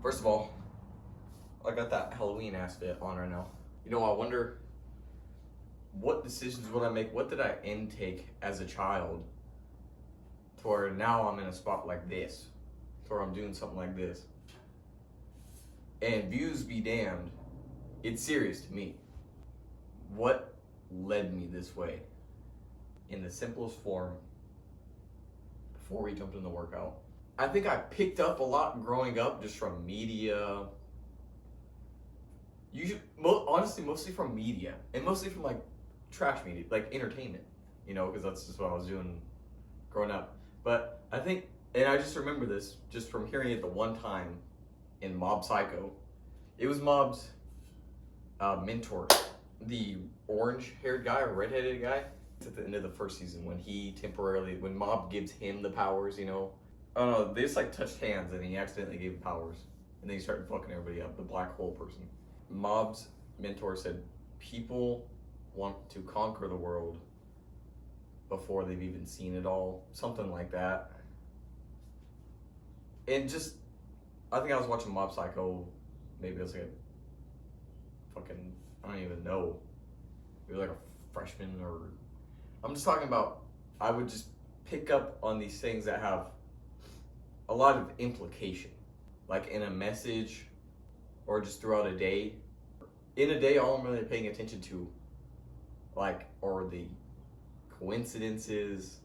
First of all, I got that Halloween outfit on right now. You know, I wonder what decisions would I make? What did I intake as a child to where now I'm in a spot like this, to where I'm doing something like this. And views be damned, it's serious to me. What led me this way? In the simplest form, before we jumped in the workout, I think I picked up a lot growing up just from media. Honestly, mostly from media, and mostly from like trash media, like entertainment, you know, because that's just what I was doing growing up. But I think, and I just remember this just from hearing it the one time in Mob Psycho. It was Mob's mentor, the orange-haired guy or red-headed guy. It's at the end of the first season when Mob gives him the powers, you know. Oh no, they just like touched hands and he accidentally gave him powers. And then he started fucking everybody up, the black hole person. Mob's mentor said, people want to conquer the world before they've even seen it all. Something like that. And just, I think I was watching Mob Psycho, maybe it was like I don't even know. Maybe like a freshman or, I'm just talking about, I would just pick up on these things that have a lot of implication. Like in a message or just throughout a day. In a day, all I'm really paying attention to, or the coincidences,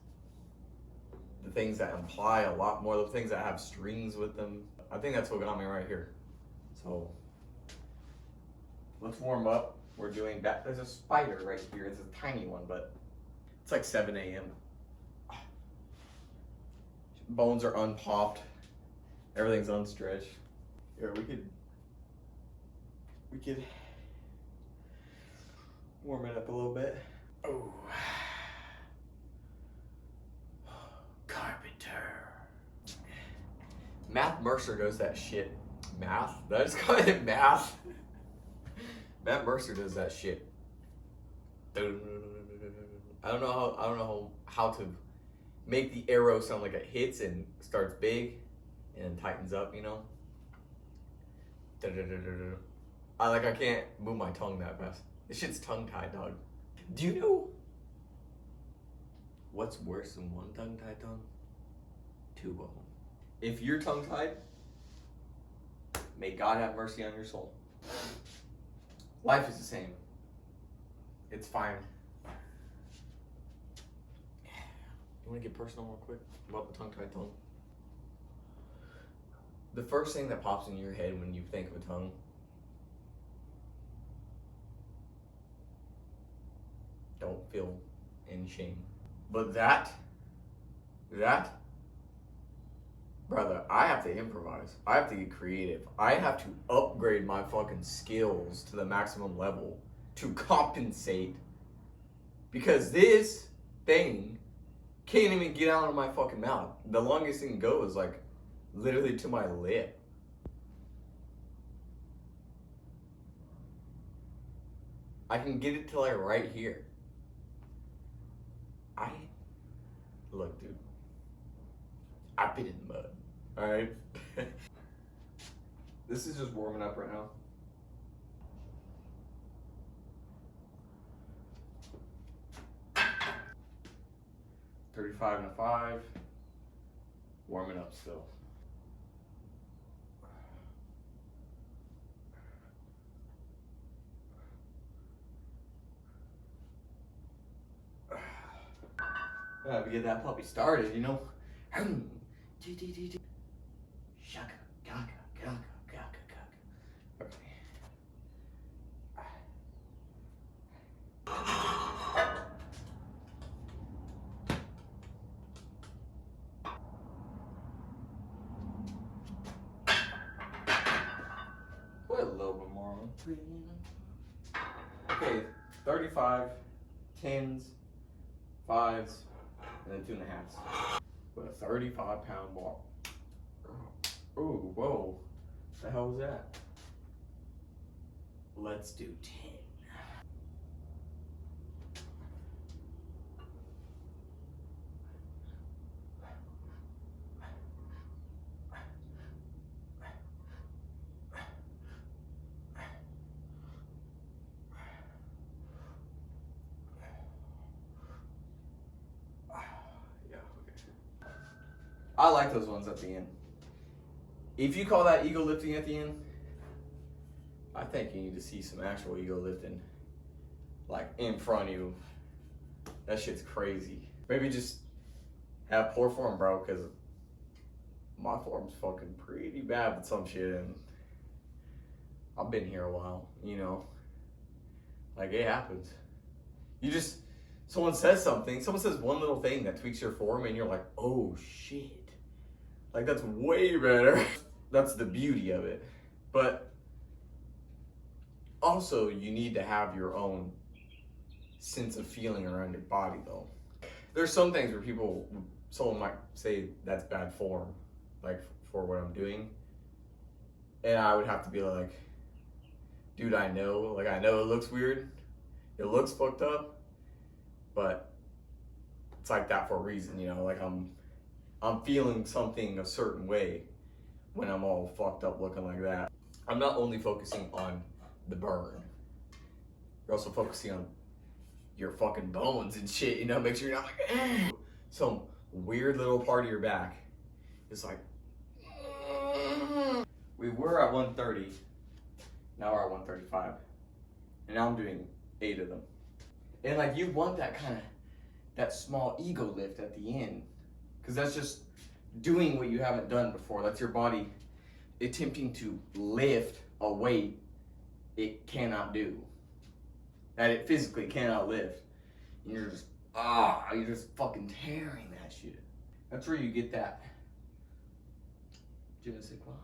the things that imply a lot more, the things that have strings with them. I think that's what got me right here. So, let's warm up. We're doing that. There's a spider right here. It's a tiny one, but it's like 7 a.m. Bones are unpopped. Everything's unstretched. Here, we could warm it up a little bit. Oh. Carpenter. Matt Mercer does that shit. Math? Did I just call it math? Matt Mercer does that shit. I don't know how to make the arrow sound like it hits and starts big and then tightens up, you know? I can't move my tongue that fast. This shit's tongue-tied, dog. Do you know what's worse than one tongue-tied tongue? Two of them. If you're tongue-tied, may God have mercy on your soul. Life is the same. It's fine. You want to get personal real quick about the tongue-tied tongue? The first thing that pops in your head when you think of a tongue, don't feel any shame. But that, brother, I have to improvise. I have to get creative. I have to upgrade my fucking skills to the maximum level to compensate. Because this thing can't even get out of my fucking mouth. The longest thing goes like literally to my lip. I can get it to like right here. Look, dude, I've been in the mud, alright? This is just warming up right now. $35 and a 5, warming up still. I have to get that puppy started, you know? Shaka, gaga, gaga, gaga, gaga. Okay. Put a little bit more on. Okay, 35, 10s, 5s, and then 2.5s. With a 35-pound ball. Oh, whoa. What the hell was that? Let's do 10. I like those ones at the end. If you call that ego lifting at the end, I think you need to see some actual ego lifting, like in front of you. That shit's crazy. Maybe just have poor form, bro, because my form's fucking pretty bad with some shit, and I've been here a while, you know. Like, it happens. Someone says something, someone says one little thing that tweaks your form, and you're like, oh shit. Like, that's way better. That's the beauty of it. But also, you need to have your own sense of feeling around your body, though. There's some things where someone might say that's bad form, like for what I'm doing. And I would have to be like, dude, I know it looks weird. It looks fucked up, but it's like that for a reason, you know, like I'm feeling something a certain way when I'm all fucked up looking like that. I'm not only focusing on the burn, you're also focusing on your fucking bones and shit, you know, make sure you're not like, some weird little part of your back. It's like, we were at 130, now we're at 135, and now I'm doing 8 of them. And like, you want that small ego lift at the end, because that's just doing what you haven't done before. That's your body attempting to lift a weight it cannot do, that it physically cannot lift. And you're just fucking tearing that shit. That's where you get that je ne sais quoi.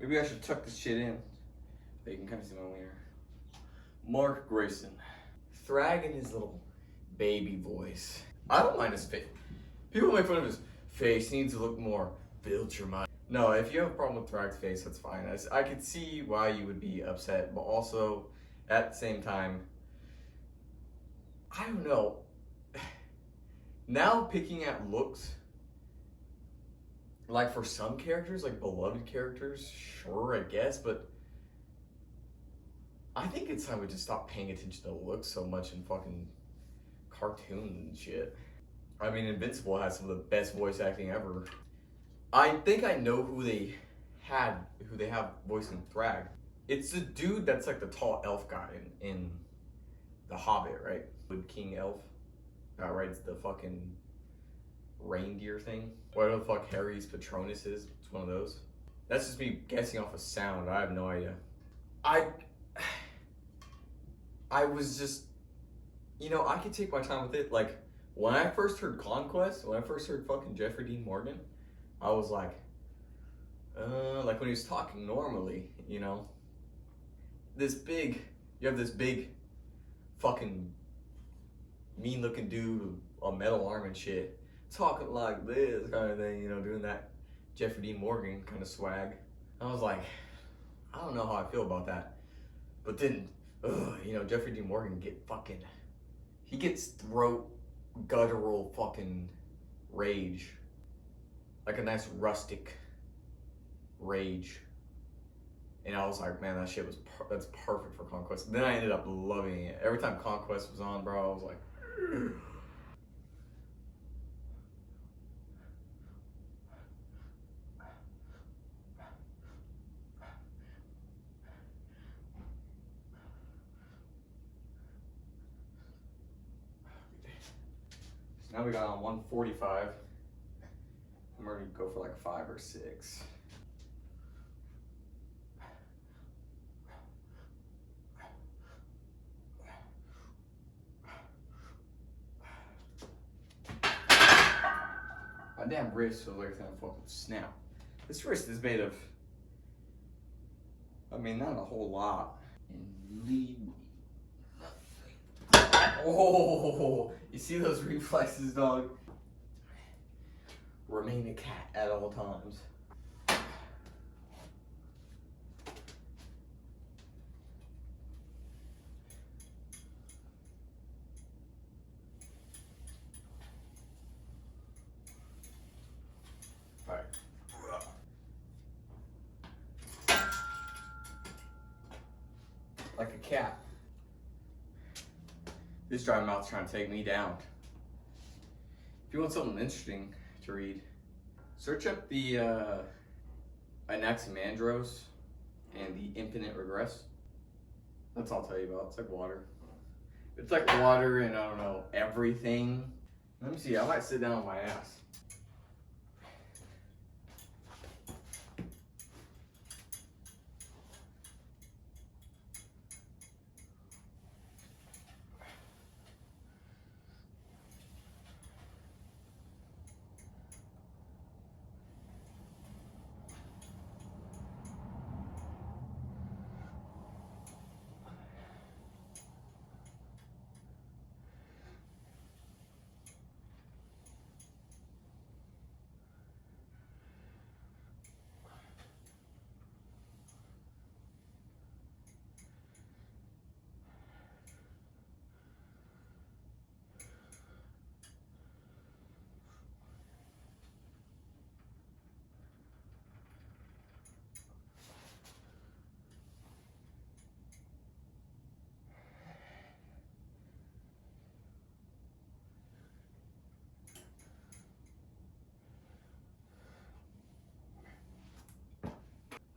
Maybe I should tuck this shit in so you can kind of see my wiener. Mark Grayson. Thrag in his little baby voice. I don't mind his face. People make fun of his face. He needs to look more built your mind. No, if you have a problem with Thrag's face, that's fine. I could see why you would be upset, but also at the same time, I don't know. Now picking at looks, like for some characters, like beloved characters, sure, I guess, but I think it's time we just stop paying attention to looks so much in fucking cartoons and shit. I mean, Invincible has some of the best voice acting ever. I think I know who they have voicing Thrag. It's the dude that's like the tall elf guy in The Hobbit, right? With King Elf, that rides the fucking reindeer thing. Whatever the fuck Harry's Patronus is, it's one of those. That's just me guessing off a sound. I have no idea. I was just, you know, I could take my time with it. Like, when I first heard Conquest, when I first heard fucking Jeffrey Dean Morgan, I was like when he was talking normally, you know, you have this big fucking mean looking dude with a metal arm and shit, talking like this kind of thing, you know, doing that Jeffrey Dean Morgan kind of swag. I was like, I don't know how I feel about that. But then, you know, Jeffrey Dean Morgan he gets throat guttural fucking rage. Like a nice rustic rage. And I was like, man, that shit that's perfect for Conquest. Then I ended up loving it. Every time Conquest was on, bro, I was like, now we got on 145. I'm ready to go for like 5 or 6. My damn wrist feels like it's gonna fucking snap. This wrist is made of, I mean, not a whole lot. And lead me. Oh, you see those reflexes, dog? Remain a cat at all times. cat. This dry mouth's trying to take me down. If you want something interesting to read, search up the Anaximandros and the Infinite Regress. That's all I'll tell you about. It's like water. It's like water and I don't know, everything. Let me see, I might sit down on my ass.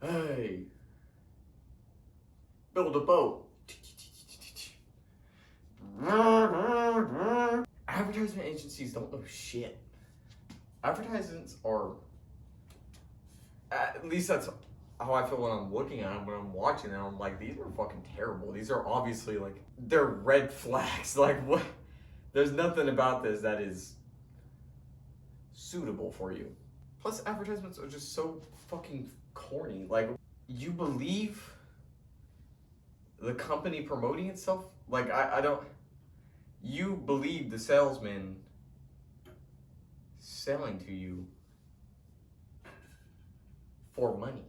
Hey, build a boat. Advertisement agencies don't know shit. Advertisements are, at least that's how I feel when I'm looking at them, when I'm watching them. I'm like, these are fucking terrible. These are obviously like, they're red flags. Like, what? There's nothing about this that is suitable for you. Plus, advertisements are just so fucking corny. Like, you believe the company promoting itself? Like, I don't. You believe the salesman selling to you for money,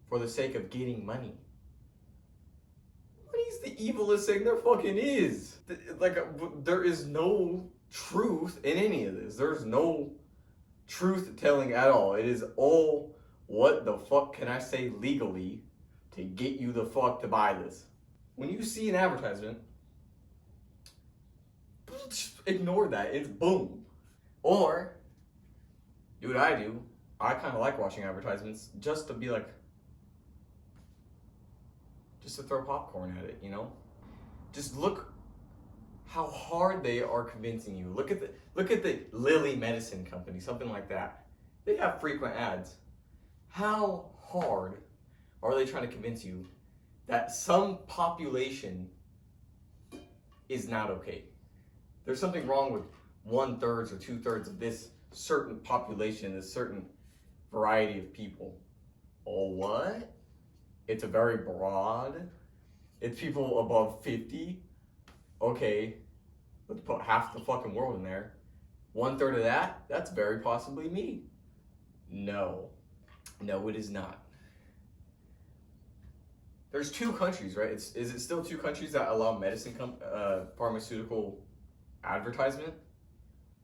for the sake of getting money. What is the evilest thing there fucking is? Like, there is no truth in any of this. There's no truth telling at all. It is all, what the fuck can I say legally to get you the fuck to buy this? When you see an advertisement, ignore that. It's boom. Or do what I do. I kind of like watching advertisements just to be like, just to throw popcorn at it, you know? Just look how hard they are convincing you. Look at the Lilly Medicine Company, something like that. They have frequent ads. How hard are they trying to convince you that some population is not okay? There's something wrong with 1/3 or 2/3 of this certain population, this certain variety of people. Oh, what? It's a very broad. It's people above 50. Okay, let's put half the fucking world in there. 1/3 of that, that's very possibly me. No, it is not. There's 2 countries, right? Is it still 2 countries that allow pharmaceutical advertisement?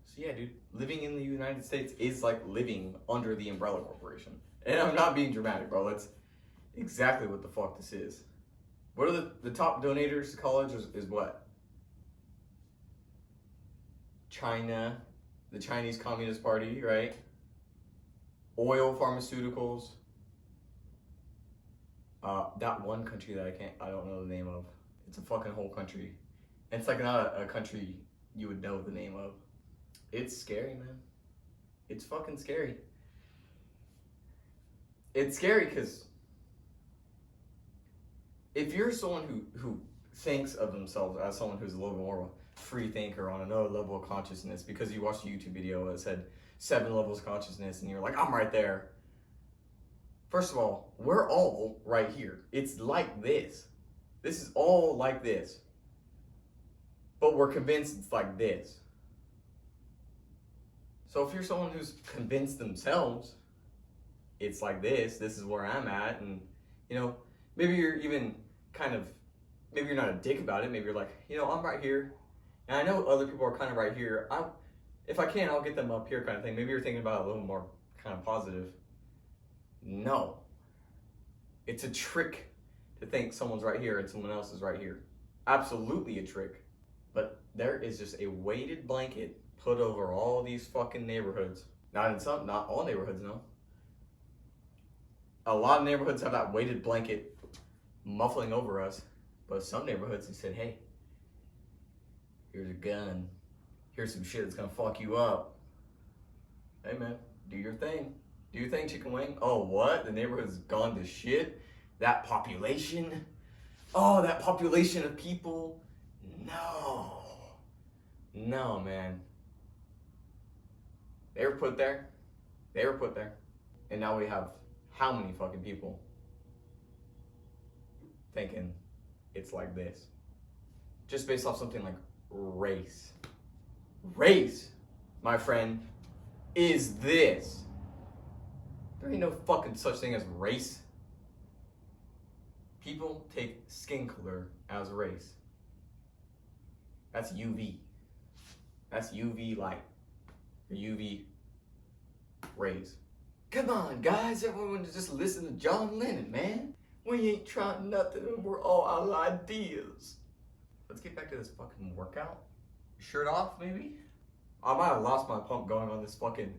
So yeah, dude, living in the United States is like living under the umbrella corporation. And I'm not being dramatic, bro. That's exactly what the fuck this is. What are the top donators to college is what? China, the Chinese Communist Party, right? Oil, pharmaceuticals. That one country that I don't know the name of. It's a fucking whole country. And it's like not a country you would know the name of. It's scary, man. It's fucking scary. It's scary because if you're someone who thinks of themselves as someone who's a little bit more of a free thinker on another level of consciousness because you watched a YouTube video that said 7 levels of consciousness and you're like, I'm right there. First of all, we're all right here. It's like this. This is all like this. But we're convinced it's like this. So if you're someone who's convinced themselves it's like this is where I'm at, and you know, maybe you're even maybe you're not a dick about it, maybe you're like, you know, I'm right here, and I know other people are kind of right here. If I can, I'll get them up here kind of thing. Maybe you're thinking about it a little more kind of positive. No. It's a trick to think someone's right here and someone else is right here. Absolutely a trick. But there is just a weighted blanket put over all these fucking neighborhoods. Not all neighborhoods, no. A lot of neighborhoods have that weighted blanket muffling over us. But some neighborhoods, they said, hey, here's a gun. Here's some shit that's gonna fuck you up. Hey man, do your thing. Do your thing, chicken wing. Oh, what? The neighborhood's gone to shit? That population? Oh, that population of people? No. No, man. They were put there. They were put there. And now we have how many fucking people thinking it's like this? Just based off something like race. Race, my friend, is this. There ain't no fucking such thing as race. People take skin color as race. That's UV. That's UV light. Or UV rays. Come on, guys. Everyone just listen to John Lennon, man. We ain't trying nothing. We're all out of ideas. Let's get back to this fucking workout. Shirt off, maybe? I might have lost my pump going on this fucking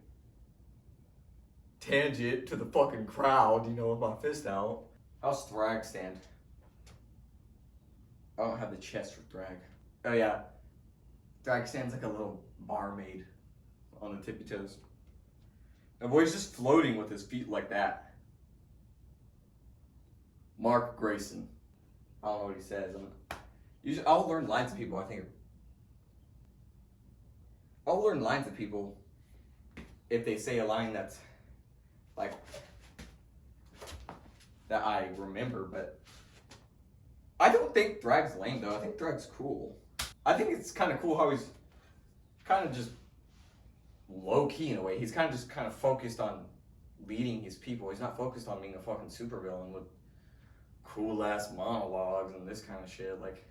tangent to the fucking crowd, you know, with my fist out. How's Thrag stand? I don't have the chest for Thrag. Oh yeah. Thrag stands like a little barmaid on the tippy toes. My boy's just floating with his feet like that. Mark Grayson. I don't know what he says. I'll learn lines of people, I think. I'll learn lines of people if they say a line that's like that I remember, but I don't think Thrag's lame though. I think Thrag's cool. I think it's kind of cool how he's kind of just low key in a way. He's kind of focused on leading his people. He's not focused on being a fucking supervillain with cool ass monologues and this kind of shit. Like,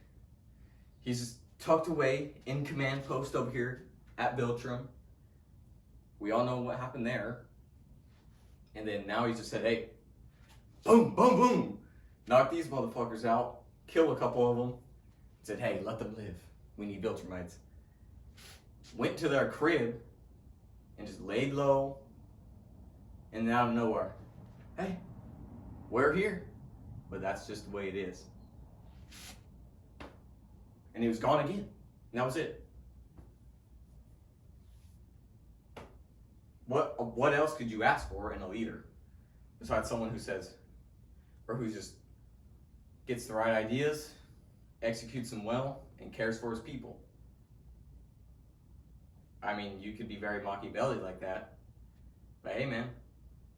he's just tucked away in command post over here at Viltrum. We all know what happened there. And then now he just said, hey, boom, boom, boom. Knock these motherfuckers out. Kill a couple of them. Said, hey, let them live. We need Viltrumites. Went to their crib and just laid low. And out of nowhere, hey, we're here. But that's just the way it is. And he was gone again. And that was it. What else could you ask for in a leader besides someone who says, or who just gets the right ideas, executes them well, and cares for his people? I mean, you could be very Machiavelli like that, but hey man,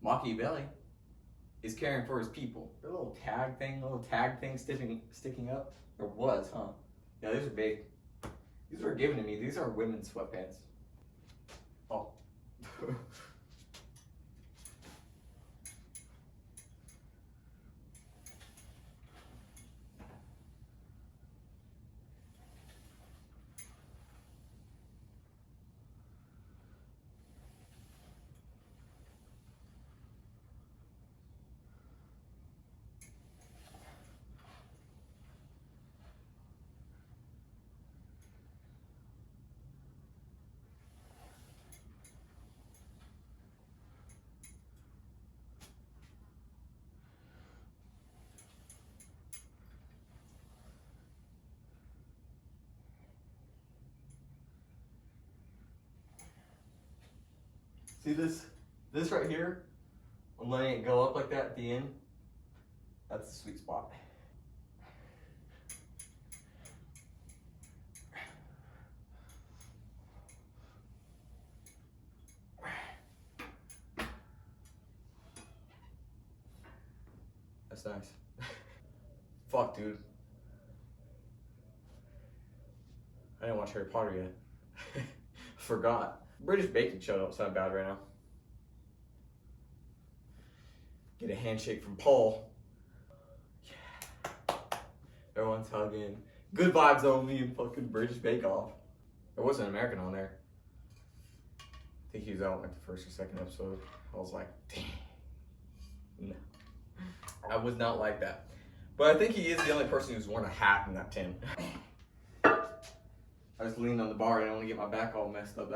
Machiavelli is caring for his people. The little tag thing sticking up, or was, huh? Yeah, these are big. These were given to me. These are women's sweatpants. Oh. See this right here? I'm letting it go up like that at the end. That's the sweet spot. That's nice. Fuck, dude. I didn't watch Harry Potter yet. Forgot. British Bacon showed up so bad right now. Get a handshake from Paul. Yeah. Everyone's hugging. Good vibes only in fucking British Bake Off. There was an American on there. I think he was out like the first or second episode. I was like, damn. No. I was not like that. But I think he is the only person who's worn a hat in that tent. I just leaned on the bar and I don't want to get my back all messed up.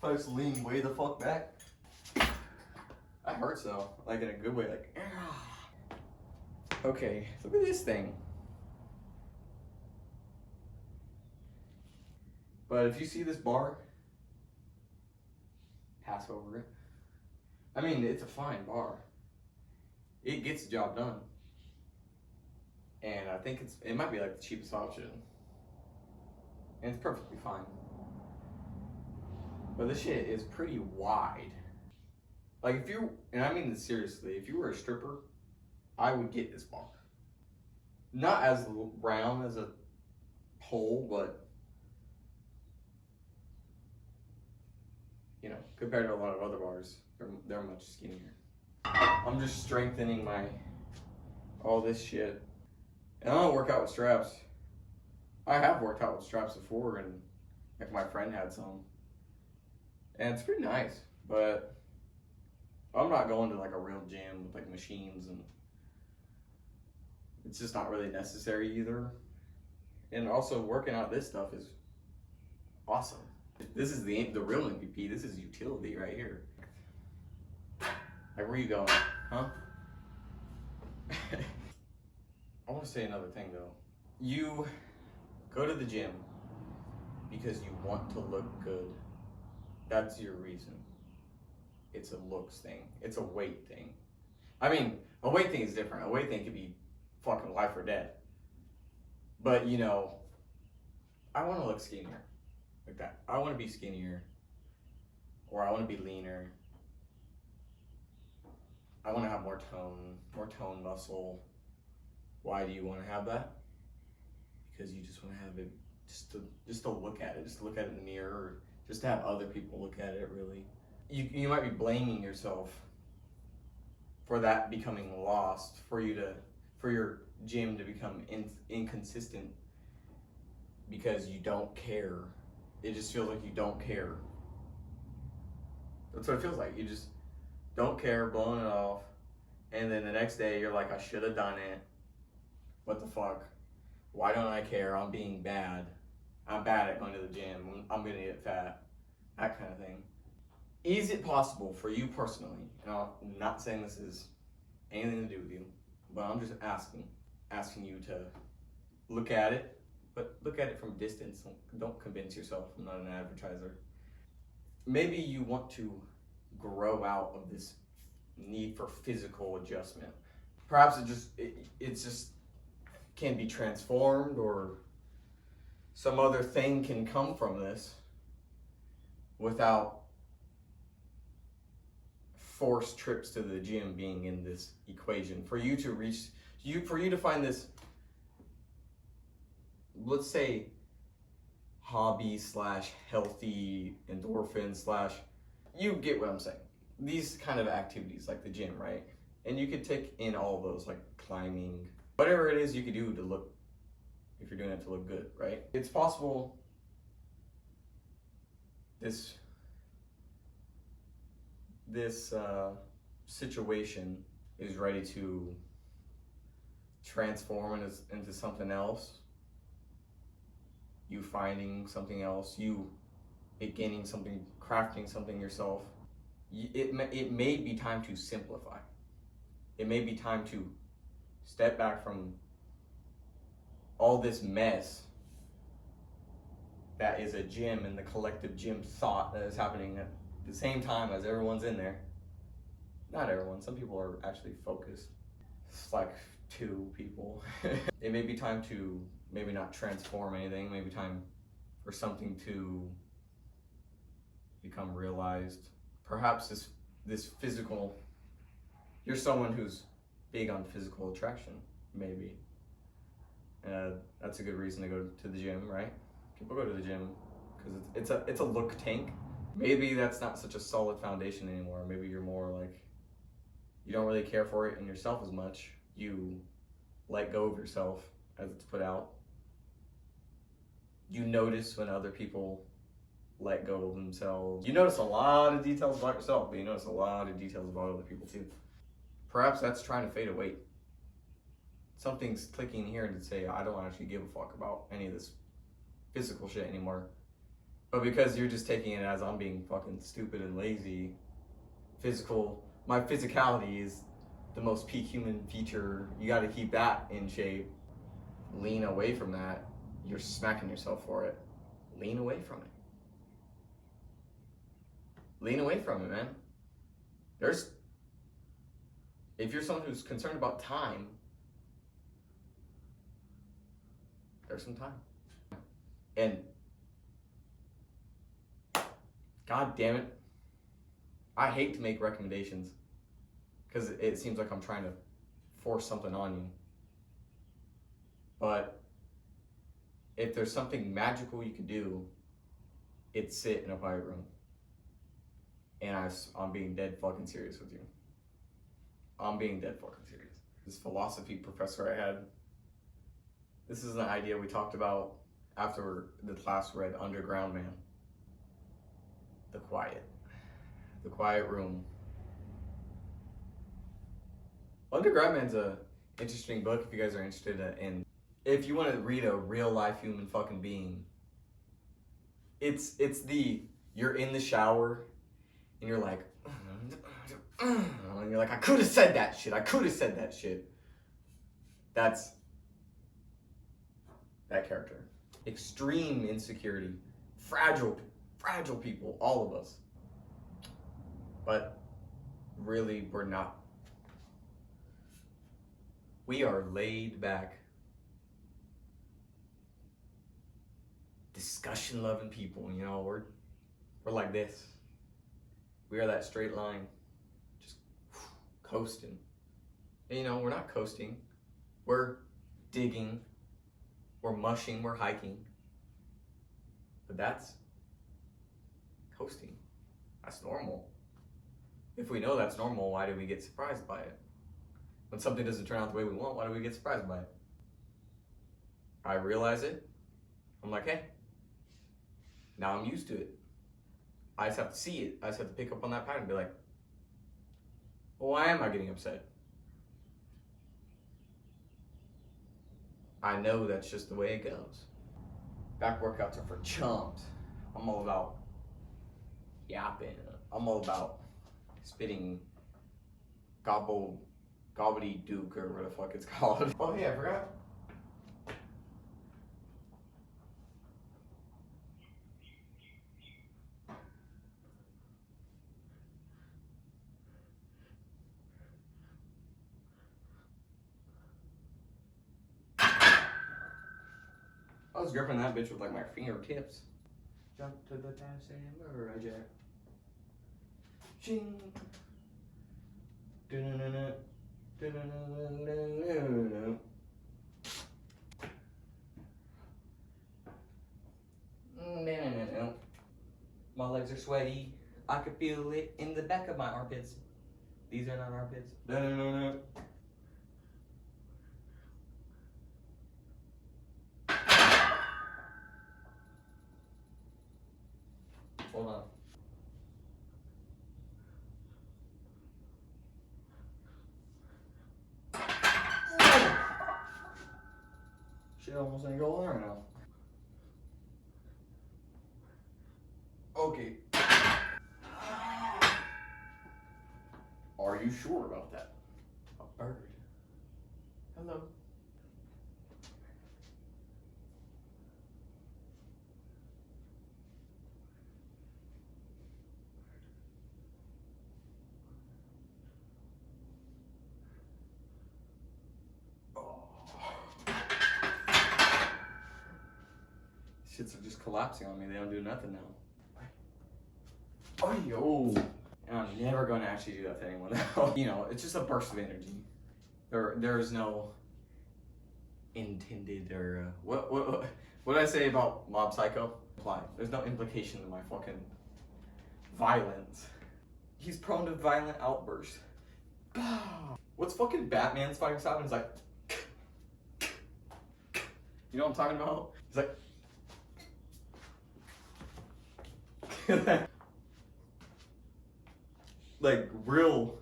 I just lean way the fuck back. That hurts though, like in a good way, like. Okay, look at this thing. But if you see this bar, pass over it. I mean, it's a fine bar. It gets the job done. And I think it might be like the cheapest option. And it's perfectly fine. But this shit is pretty wide. Like if you, and I mean this seriously, if you were a stripper, I would get this bar. Not as round as a pole, but you know, compared to a lot of other bars, they're much skinnier. I'm just strengthening all this shit. And I don't work out with straps. I have worked out with straps before, and like my friend had some. And it's pretty nice, but I'm not going to like a real gym with like machines, and it's just not really necessary either. And also working out this stuff is awesome. This is the real MVP. This is utility right here. Like, where you going, huh? I want to say another thing though. You go to the gym because you want to look good. That's your reason. It's a looks thing. It's a weight thing. I mean, a weight thing is different. A weight thing could be fucking life or death. But you know, I want to look skinnier. Like that. I want to be skinnier. Or I want to be leaner. I want to have more tone muscle. Why do you want to have that? Because you just want to have it, just to look at it, just to look at it in the mirror, or just to have other people look at it. Really, you might be blaming yourself for that becoming lost, for your gym to become inconsistent because you don't care. It just feels like you don't care. That's what it feels like. You just don't care, blowing it off, and then the next day you're like, I should have done it. What the fuck? Why don't I care? I'm being bad. I'm bad at going to the gym. I'm gonna get fat. That kind of thing. Is it possible for you personally, and I'm not saying this is anything to do with you, but I'm just asking you to look at it, but look at it from distance. Don't convince yourself. I'm not an advertiser. Maybe you want to grow out of this need for physical adjustment. Perhaps it's just can be transformed, or some other thing can come from this without forced trips to the gym being in this equation. For you to find this, let's say, hobby / healthy endorphin / you get what I'm saying. These kind of activities like the gym, right? And you could take in all those, like climbing, whatever it is you could do to look, if you're doing it to look good, right? It's possible this situation is ready to transform into something else. You finding something else, it gaining something, crafting something yourself. It may be time to simplify. It may be time to step back from all this mess that is a gym and the collective gym thought that is happening at the same time as everyone's in there. Not everyone, some people are actually focused. It's like 2 people. It may be time to maybe not transform anything, maybe time for something to become realized. Perhaps this physical, you're someone who's big on physical attraction, maybe. That's a good reason to go to the gym, right? People go to the gym because it's a look tank. Maybe that's not such a solid foundation anymore. Maybe you're more like, you don't really care for it in yourself as much. You let go of yourself as it's put out. You notice when other people let go of themselves. You notice a lot of details about yourself, but you notice a lot of details about other people too. Perhaps that's trying to fade away. Something's clicking here to say, I don't actually give a fuck about any of this physical shit anymore. But because you're just taking it as I'm being fucking stupid and lazy, my physicality is the most peak human feature. You gotta keep that in shape. Lean away from that. You're smacking yourself for it. Lean away from it. Lean away from it, man. If you're someone who's concerned about time, there's some time. And God damn it, I hate to make recommendations because it seems like I'm trying to force something on you. But if there's something magical you can do, it's sit in a quiet room. And I'm being dead fucking serious with you. I'm being dead fucking serious. This philosophy professor I had, this is an idea we talked about after the class read Underground Man. The quiet room. Underground Man's a interesting book if you guys are interested in. If you want to read a real life human fucking being, you're in the shower and you're like, and you're like, I could have said that shit. That's that character. Extreme insecurity, fragile people, all of us. But really, we're not. We are laid back, discussion-loving people. You know, we're like this. We are that straight line, just coasting. And, you know, we're not coasting. We're digging. We're mushing. We're hiking. But that's coasting. That's normal. If we know that's normal, why do we get surprised by it? When something doesn't turn out the way we want, why do we get surprised by it? I realize it. I'm like, hey, now I'm used to it. I just have to see it. I just have to pick up on that pattern and be like, well, why am I getting upset? I know that's just the way it goes. Back workouts are for chumps. I'm all about yapping. I'm all about spitting gobbledygook or what the fuck it's called. Oh yeah, I forgot. I was gripping that bitch with like my fingertips. Jump to the dance and murder jack. Ching. Do-na-na-na. Do-na-na-na-na-na-na. No. My legs are sweaty. I could feel it in the back of my armpits. These are not armpits. No. Hold on. Shit almost ain't going there now. Okay. Are you sure about that? A bird. Hello. shits are just collapsing on me. They don't do nothing now. Oh, yo. And I'm never going to actually do that to anyone else. You know, it's just a burst of energy. There's no intended or what did I say about Mob Psycho? Apply. There's no implication in my fucking violence. He's prone to violent outbursts. What's fucking Batman's fighting sound? He's like, you know what I'm talking about? He's like, like real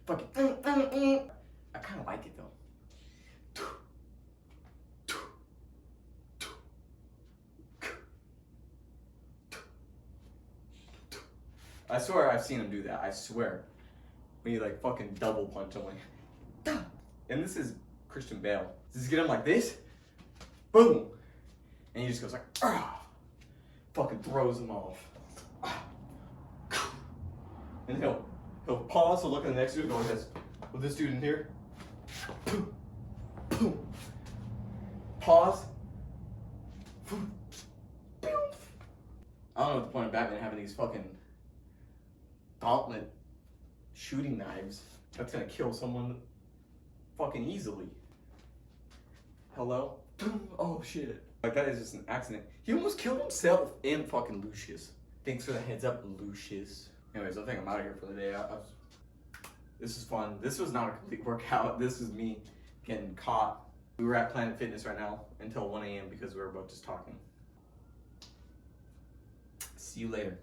fucking. I kind of like it though. I swear I've seen him do that. I swear. When you like fucking double punch him like. And this is Christian Bale. Just get him like this. Boom. And he just goes like, fucking throws him off. And he'll pause to look at the next dude and go like this. With this dude in here. Pause. I don't know what the point of Batman having these fucking gauntlet shooting knives. That's gonna kill someone fucking easily. Hello? Oh shit. Like that is just an accident. He almost killed himself and fucking Lucius. Thanks for the heads up, Lucius. Anyways, I think I'm out of here for the day. This is fun. This was not a complete workout. This is me getting caught. We were at Planet Fitness right now until 1 a.m. because we were both just talking. See you later.